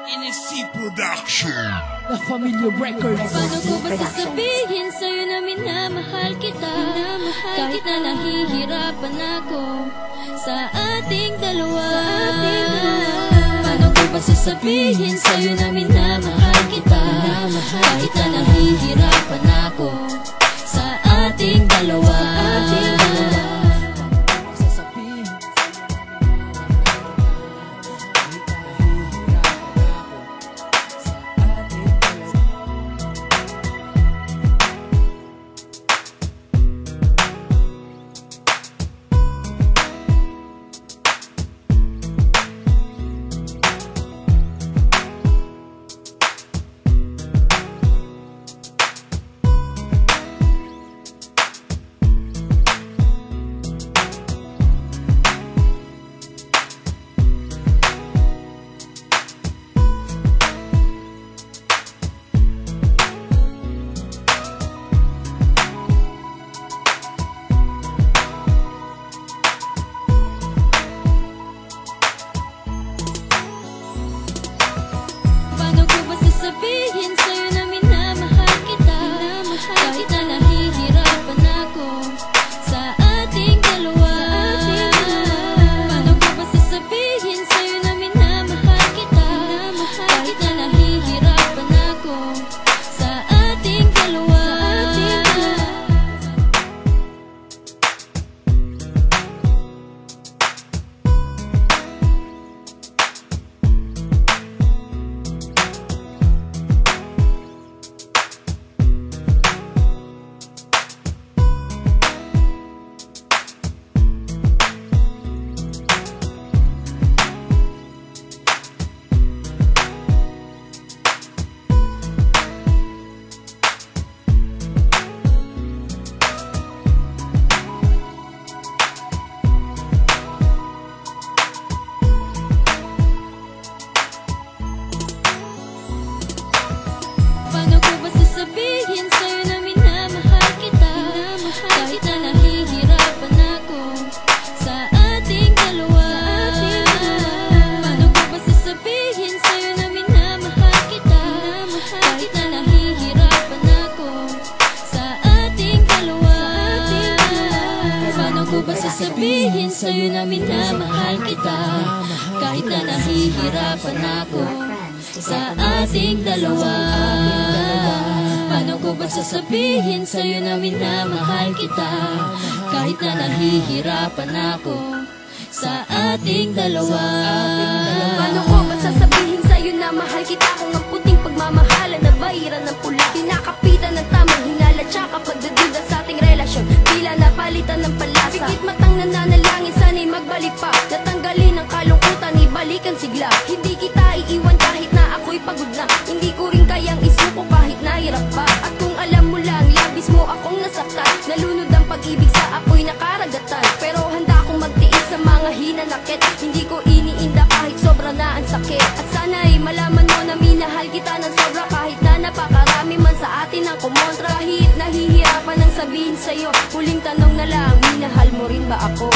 NSC Production, La Familia Records. Paano ko ba sasabihin sa'yo na minamahal kita? Kahit na nahihirapan ako sa ating dalawa. Paano ko ba sasabihin sa'yo na minamahal kita? Kahit na nahihirapan ako sa ating dalawa. Sabihin sa'yo na minamahal kita, kahit na nahihirapan ako sa ating dalawa. Paano ko ba sasabihin sa'yo na minamahal kita, kahit na nahihirapan ako sa ating dalawa. Paano ko ba sasabihin sa'yo na minamahal kita, kahit na nahihirapan ako sa ating dalawa. Paano ko ba sasabihin sa'yo na minamahal kita, kahit na nahihirapan ako sa ating dalawa. Paano ko ba sasabihin sa'yo na minamahal kita, kahit na nahihirapan ako sa ating dalawa. Paano ko ba sasabihin sa'yo na minamahal kita, kahit na nahihirapan ako sa ating dalawa. Paano ko ba sasabihin sa'yo na mahal kita kung ang puting pagmamahalan na bahiran ng pula, kinakapitan ng tamang hinala tsaka pagdaduda sa ating relasyon, tila napalitan ng palasa. Pikit matang nananalangin sana'y magbalik pa, natanggalin ang kalungkutan, ibalikan sigla. Hindi kita iiwan kahit na ako'y pagod na, hindi ko rin kayang isuko kahit nahirap pa. At kung alam mo lang, labis mo akong nasaktan, nalunod ang pag-ibig sa apoy na karagatan. Pero handa akong magtiis sa mga hinanakit, hindi ko iniinda kahit sobra na ang sakit. At sana'y malaman mo na minahal kita ng sobra, kahit na napakarami man sa atin ang kumontra. Kahit nahihirapan ang sabihin sa'yo, huling tanong na lang, minahal mo rin ba ako?